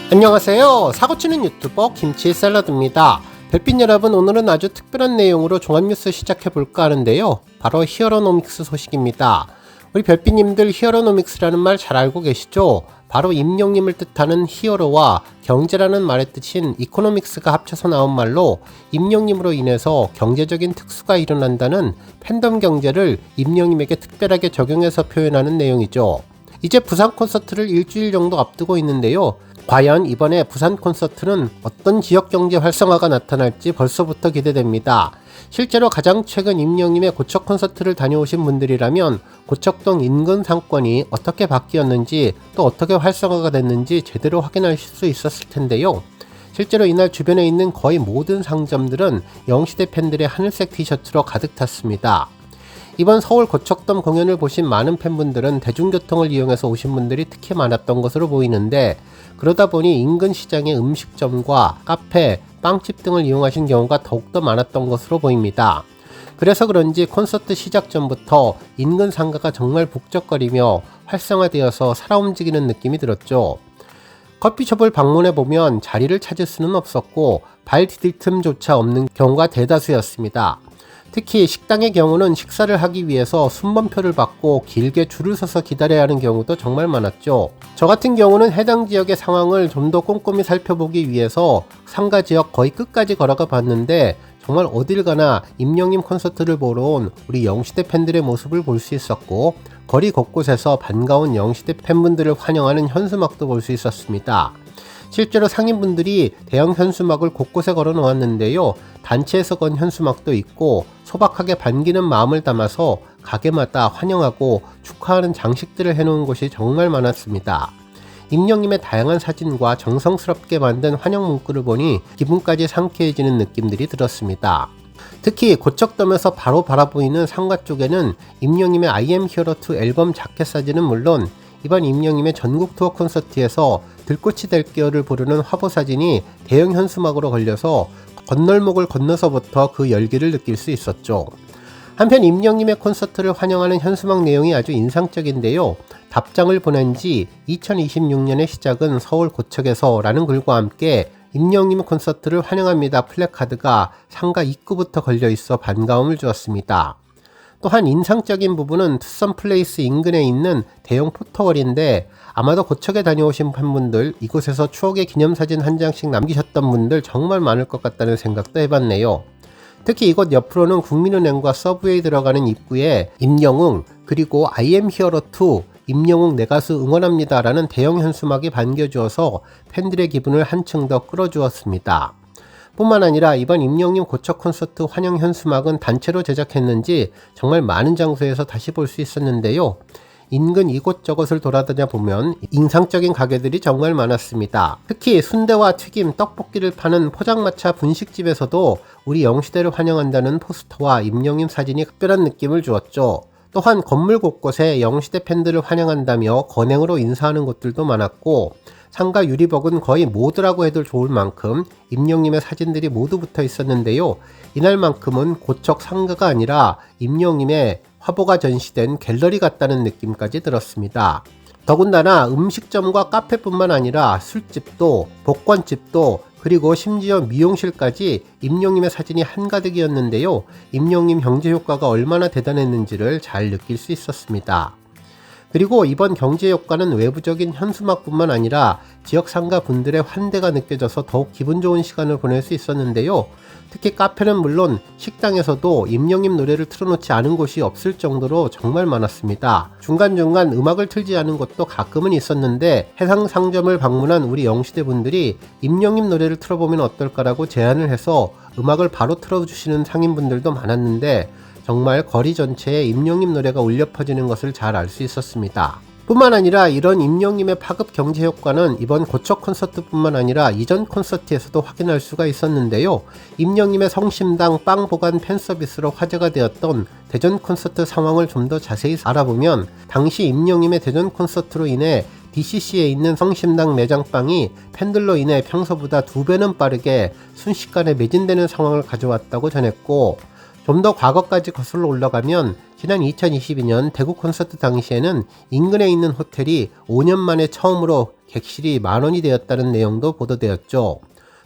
안녕하세요. 사고치는 유튜버 김치샐러드입니다. 별빛 여러분, 오늘은 아주 특별한 내용으로 종합뉴스 시작해볼까 하는데요. 바로 히어로노믹스 소식입니다. 우리 별빛님들 히어로노믹스라는 말 잘 알고 계시죠? 바로 임용님을 뜻하는 히어로와 경제라는 말의 뜻인 이코노믹스가 합쳐서 나온 말로 임용님으로 인해서 경제적인 특수가 일어난다는 팬덤 경제를 임용님에게 특별하게 적용해서 표현하는 내용이죠. 이제 부산 콘서트를 일주일 정도 앞두고 있는데요. 과연 이번에 부산 콘서트는 어떤 지역 경제 활성화가 나타날지 벌써부터 기대됩니다. 실제로 가장 최근 임영님의 고척 콘서트를 다녀오신 분들이라면 고척동 인근 상권이 어떻게 바뀌었는지 또 어떻게 활성화가 됐는지 제대로 확인하실 수 있었을 텐데요. 실제로 이날 주변에 있는 거의 모든 상점들은 영시대 팬들의 하늘색 티셔츠로 가득 탔습니다. 이번 서울 고척돔 공연을 보신 많은 팬분들은 대중교통을 이용해서 오신 분들이 특히 많았던 것으로 보이는데, 그러다 보니 인근 시장의 음식점과 카페, 빵집 등을 이용하신 경우가 더욱더 많았던 것으로 보입니다. 그래서 그런지 콘서트 시작 전부터 인근 상가가 정말 북적거리며 활성화되어서 살아 움직이는 느낌이 들었죠. 커피숍을 방문해보면 자리를 찾을 수는 없었고 발 디딜 틈조차 없는 경우가 대다수였습니다. 특히 식당의 경우는 식사를 하기 위해서 순번표를 받고 길게 줄을 서서 기다려야 하는 경우도 정말 많았죠. 저 같은 경우는 해당 지역의 상황을 좀 더 꼼꼼히 살펴보기 위해서 상가 지역 거의 끝까지 걸어가 봤는데, 정말 어딜 가나 임영님 콘서트를 보러 온 우리 영시대 팬들의 모습을 볼 수 있었고, 거리 곳곳에서 반가운 영시대 팬분들을 환영하는 현수막도 볼 수 있었습니다. 실제로 상인분들이 대형 현수막을 곳곳에 걸어 놓았는데요. 단체에서 건 현수막도 있고 소박하게 반기는 마음을 담아서 가게마다 환영하고 축하하는 장식들을 해놓은 곳이 정말 많았습니다. 임영님의 다양한 사진과 정성스럽게 만든 환영 문구를 보니 기분까지 상쾌해지는 느낌들이 들었습니다. 특히 고척돔에서 바로 바라보이는 상가 쪽에는 임영님의 I am hero 2 앨범 자켓 사진은 물론 이번 임영님의 전국 투어 콘서트에서 들꽃이 될게요를 부르는 화보 사진이 대형 현수막으로 걸려서 건널목을 건너서부터 그 열기를 느낄 수 있었죠. 한편 임영님의 콘서트를 환영하는 현수막 내용이 아주 인상적인데요. 답장을 보낸 지 2026년의 시작은 서울 고척에서 라는 글과 함께 임영님 콘서트를 환영합니다 플래카드가 상가 입구부터 걸려 있어 반가움을 주었습니다. 또한 인상적인 부분은 투썸 플레이스 인근에 있는 대형 포토월인데, 아마도 고척에 다녀오신 팬분들, 이곳에서 추억의 기념사진 한 장씩 남기셨던 분들 정말 많을 것 같다는 생각도 해봤네요. 특히 이곳 옆으로는 국민은행과 서브웨이 들어가는 입구에 임영웅 그리고 I am hero 2 임영웅 내 가수 응원합니다 라는 대형 현수막이 반겨주어서 팬들의 기분을 한층 더 끌어주었습니다. 뿐만 아니라 이번 임영님 고척 콘서트 환영 현수막은 단체로 제작했는지 정말 많은 장소에서 다시 볼 수 있었는데요. 인근 이곳저곳을 돌아다녀 보면 인상적인 가게들이 정말 많았습니다. 특히 순대와 튀김, 떡볶이를 파는 포장마차 분식집에서도 우리 영시대를 환영한다는 포스터와 임영님 사진이 특별한 느낌을 주었죠. 또한 건물 곳곳에 영시대 팬들을 환영한다며 건행으로 인사하는 곳들도 많았고, 상가 유리벽은 거의 모두라고 해도 좋을 만큼 임영님의 사진들이 모두 붙어 있었는데요. 이날만큼은 고척 상가가 아니라 임영님의 화보가 전시된 갤러리 같다는 느낌까지 들었습니다. 더군다나 음식점과 카페뿐만 아니라 술집도 복권집도 그리고 심지어 미용실까지 임영님의 사진이 한가득이었는데요. 임영님 경제 효과가 얼마나 대단했는지를 잘 느낄 수 있었습니다. 그리고 이번 경제 효과는 외부적인 현수막뿐만 아니라 지역 상가 분들의 환대가 느껴져서 더욱 기분 좋은 시간을 보낼 수 있었는데요. 특히 카페는 물론 식당에서도 임영님 노래를 틀어놓지 않은 곳이 없을 정도로 정말 많았습니다. 중간중간 음악을 틀지 않은 곳도 가끔은 있었는데, 해당 상점을 방문한 우리 영시대 분들이 임영님 노래를 틀어보면 어떨까라고 제안을 해서 음악을 바로 틀어주시는 상인분들도 많았는데, 정말 거리 전체에 임영님 노래가 울려 퍼지는 것을 잘 알 수 있었습니다. 뿐만 아니라 이런 임영님의 파급 경제 효과는 이번 고척 콘서트뿐만 아니라 이전 콘서트에서도 확인할 수가 있었는데요. 임영님의 성심당 빵 보관 팬 서비스로 화제가 되었던 대전 콘서트 상황을 좀 더 자세히 알아보면, 당시 임영님의 대전 콘서트로 인해 DCC에 있는 성심당 매장빵이 팬들로 인해 평소보다 2배는 빠르게 순식간에 매진되는 상황을 가져왔다고 전했고, 좀 더 과거까지 거슬러 올라가면 지난 2022년 대구 콘서트 당시에는 인근에 있는 호텔이 5년 만에 처음으로 객실이 10,000원이 되었다는 내용도 보도되었죠.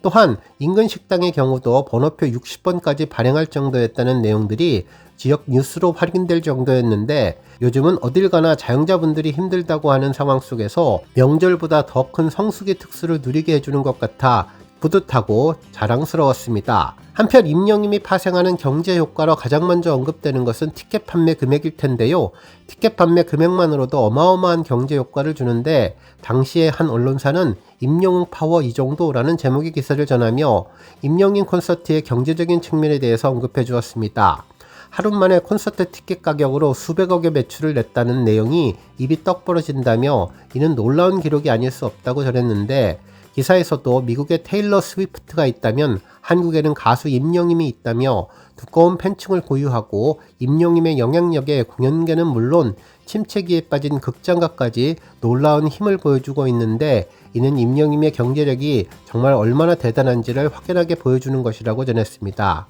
또한 인근 식당의 경우도 번호표 60번까지 발행할 정도였다는 내용들이 지역 뉴스로 확인될 정도였는데, 요즘은 어딜 가나 자영자분들이 힘들다고 하는 상황 속에서 명절보다 더 큰 성수기 특수를 누리게 해주는 것 같아 뿌듯하고 자랑스러웠습니다. 한편 임영님이 파생하는 경제 효과로 가장 먼저 언급되는 것은 티켓 판매 금액일 텐데요. 티켓 판매 금액만으로도 어마어마한 경제 효과를 주는데, 당시에 한 언론사는 임영웅 파워 이 정도라는 제목의 기사를 전하며 임영웅 콘서트의 경제적인 측면에 대해서 언급해 주었습니다. 하루 만에 콘서트 티켓 가격으로 수백억의 매출을 냈다는 내용이 입이 떡 벌어진다며 이는 놀라운 기록이 아닐 수 없다고 전했는데, 기사에서도 미국에 테일러 스위프트가 있다면 한국에는 가수 임영임이 있다며 두꺼운 팬층을 보유하고 임영임의 영향력에 공연계는 물론 침체기에 빠진 극장가까지 놀라운 힘을 보여주고 있는데, 이는 임영임의 경제력이 정말 얼마나 대단한지를 확연하게 보여주는 것이라고 전했습니다.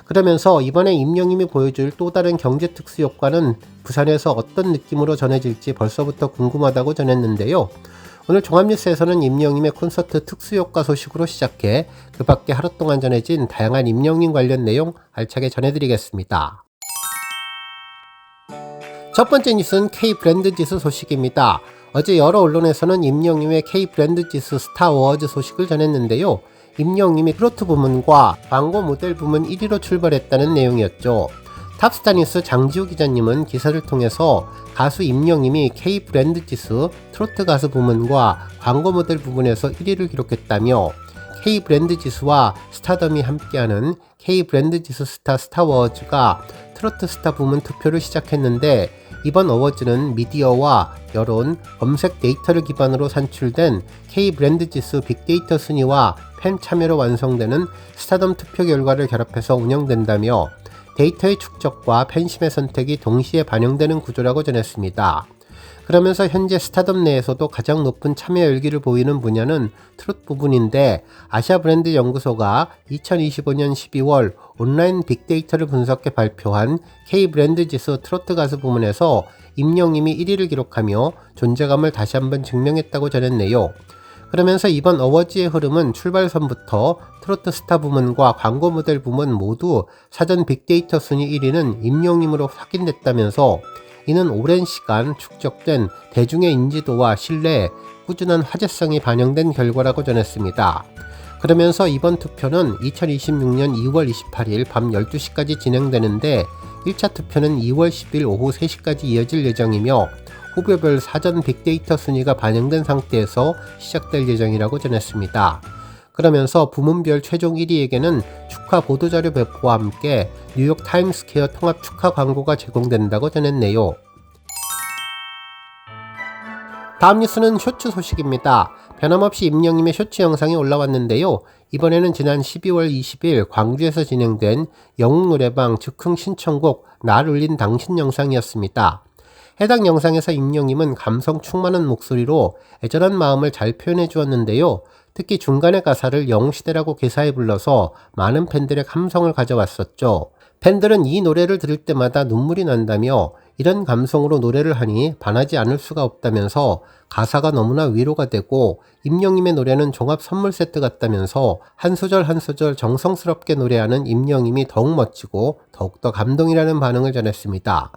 그러면서 이번에 임영임이 보여줄 또 다른 경제 특수 효과는 부산에서 어떤 느낌으로 전해질지 벌써부터 궁금하다고 전했는데요. 오늘 종합뉴스에서는 임영임의 콘서트 특수효과 소식으로 시작해 그 밖에 하루 동안 전해진 다양한 임영임 관련 내용 알차게 전해드리겠습니다. 첫 번째 뉴스는 K-브랜드 지수 소식입니다. 어제 여러 언론에서는 임영임의 K-브랜드 지수 스타어워즈 소식을 전했는데요. 임영임이 트로트 부문과 광고 모델 부문 1위로 출발했다는 내용이었죠. 탑스타뉴스 장지우 기자님은 기사를 통해서 가수 임영임이 K-브랜드 지수 트로트 가수 부문과 광고 모델 부분에서 1위를 기록했다며, K-브랜드 지수와 스타덤이 함께하는 K-브랜드 지수 스타워즈가 트로트 스타 부문 투표를 시작했는데, 이번 어워즈는 미디어와 여론, 검색 데이터를 기반으로 산출된 K-브랜드 지수 빅데이터 순위와 팬 참여로 완성되는 스타덤 투표 결과를 결합해서 운영된다며, 데이터의 축적과 팬심의 선택이 동시에 반영되는 구조라고 전했습니다. 그러면서 현재 스타덤 내에서도 가장 높은 참여 열기를 보이는 분야는 트롯 부분인데, 아시아 브랜드 연구소가 2025년 12월 온라인 빅데이터를 분석해 발표한 K-브랜드 지수 트로트 가수 부문에서 임영임이 1위를 기록하며 존재감을 다시 한번 증명했다고 전했네요. 그러면서 이번 어워즈의 흐름은 출발선부터 트로트 스타 부문과 광고 모델 부문 모두 사전 빅데이터 순위 1위는 임영임으로 확인됐다면서, 이는 오랜 시간 축적된 대중의 인지도와 신뢰, 꾸준한 화제성이 반영된 결과라고 전했습니다. 그러면서 이번 투표는 2026년 2월 28일 밤 12시까지 진행되는데, 1차 투표는 2월 10일 오후 3시까지 이어질 예정이며, 후보별 사전 빅데이터 순위가 반영된 상태에서 시작될 예정이라고 전했습니다. 그러면서 부문별 최종 1위에게는 축하 보도자료 배포와 함께 뉴욕 타임스퀘어 통합 축하 광고가 제공된다고 전했네요. 다음 뉴스는 쇼츠 소식입니다. 변함없이 임영임의 쇼츠 영상이 올라왔는데요. 이번에는 지난 12월 20일 광주에서 진행된 영웅 노래방 즉흥 신청곡 날 울린 당신 영상이었습니다. 해당 영상에서 임영임은 감성 충만한 목소리로 애절한 마음을 잘 표현해 주었는데요. 특히 중간의 가사를 영웅시대라고 개사해 불러서 많은 팬들의 감성을 가져왔었죠. 팬들은 이 노래를 들을 때마다 눈물이 난다며, 이런 감성으로 노래를 하니 반하지 않을 수가 없다면서 가사가 너무나 위로가 되고 임영임의 노래는 종합 선물 세트 같다면서 한 소절 한 소절 정성스럽게 노래하는 임영임이 더욱 멋지고 더욱더 감동이라는 반응을 전했습니다.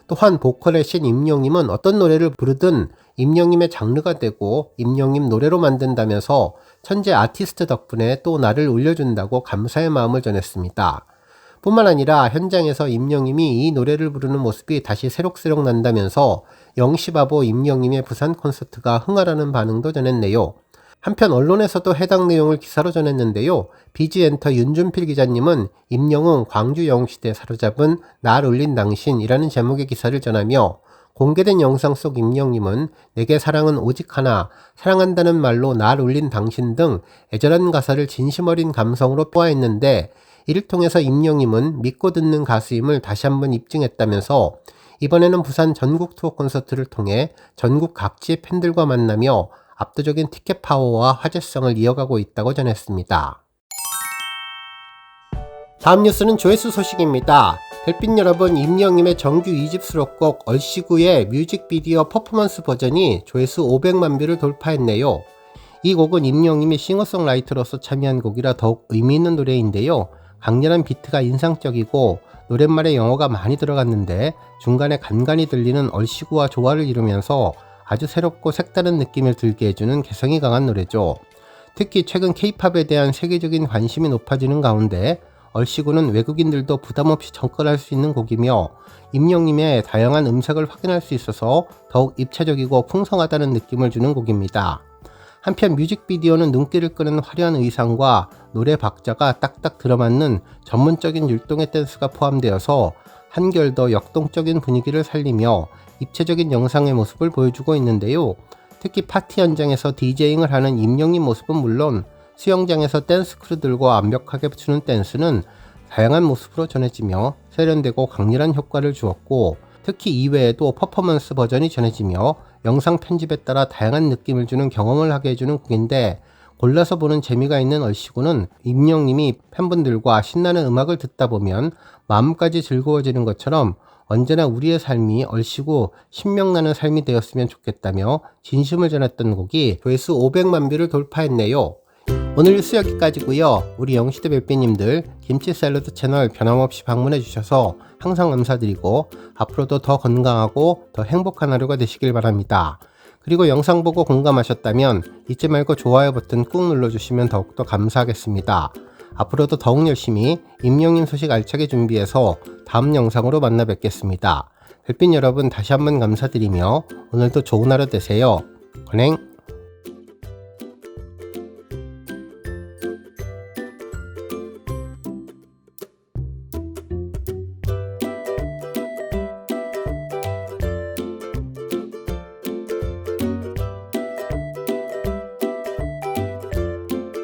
또한 보컬의 신 임영임은 어떤 노래를 부르든 임영임의 장르가 되고 임영임 노래로 만든다면서 천재 아티스트 덕분에 또 나를 울려준다고 감사의 마음을 전했습니다. 뿐만 아니라 현장에서 임영임이 이 노래를 부르는 모습이 다시 새록새록 난다면서 영시바보 임영임의 부산 콘서트가 흥하라는 반응도 전했네요. 한편 언론에서도 해당 내용을 기사로 전했는데요. 비지엔터 윤준필 기자님은 임영웅 광주 영웅시대 사로잡은 날 울린 당신이라는 제목의 기사를 전하며, 공개된 영상 속 임영임은 내게 사랑은 오직 하나, 사랑한다는 말로 날 울린 당신 등 애절한 가사를 진심 어린 감성으로 포화했는데, 이를 통해서 임영임은 믿고 듣는 가수임을 다시 한번 입증했다면서, 이번에는 부산 전국 투어 콘서트를 통해 전국 각지의 팬들과 만나며 압도적인 티켓 파워와 화제성을 이어가고 있다고 전했습니다. 다음 뉴스는 조회수 소식입니다. 별빛 여러분, 임영님의 정규 2집 수록곡 얼씨구의 뮤직비디오 퍼포먼스 버전이 조회수 500만 뷰를 돌파했네요. 이 곡은 임영님이 싱어송라이터로서 참여한 곡이라 더욱 의미있는 노래인데요. 강렬한 비트가 인상적이고 노랫말에 영어가 많이 들어갔는데 중간에 간간히 들리는 얼씨구와 조화를 이루면서 아주 새롭고 색다른 느낌을 들게 해주는 개성이 강한 노래죠. 특히 최근 K-팝에 대한 세계적인 관심이 높아지는 가운데 얼씨구는 외국인들도 부담없이 접근할 수 있는 곡이며 임영님의 다양한 음색을 확인할 수 있어서 더욱 입체적이고 풍성하다는 느낌을 주는 곡입니다. 한편 뮤직비디오는 눈길을 끄는 화려한 의상과 노래 박자가 딱딱 들어맞는 전문적인 율동의 댄스가 포함되어서 한결 더 역동적인 분위기를 살리며 입체적인 영상의 모습을 보여주고 있는데요. 특히 파티 현장에서 디제잉을 하는 임영님 모습은 물론 수영장에서 댄스 크루들과 완벽하게 추는 댄스는 다양한 모습으로 전해지며 세련되고 강렬한 효과를 주었고, 특히 이외에도 퍼포먼스 버전이 전해지며 영상 편집에 따라 다양한 느낌을 주는 경험을 하게 해주는 곡인데, 골라서 보는 재미가 있는 얼씨구는 임영님이 팬분들과 신나는 음악을 듣다 보면 마음까지 즐거워지는 것처럼 언제나 우리의 삶이 얼씨구 신명나는 삶이 되었으면 좋겠다며 진심을 전했던 곡이 조회수 500만 뷰를 돌파했네요. 오늘 뉴스 여기까지고요. 우리 영시대 별빛님들 김치 샐러드 채널 변함없이 방문해 주셔서 항상 감사드리고 앞으로도 더 건강하고 더 행복한 하루가 되시길 바랍니다. 그리고 영상 보고 공감하셨다면 잊지 말고 좋아요 버튼 꾹 눌러주시면 더욱더 감사하겠습니다. 앞으로도 더욱 열심히 임영님 소식 알차게 준비해서 다음 영상으로 만나 뵙겠습니다. 별빛 여러분 다시 한번 감사드리며 오늘도 좋은 하루 되세요. 건행.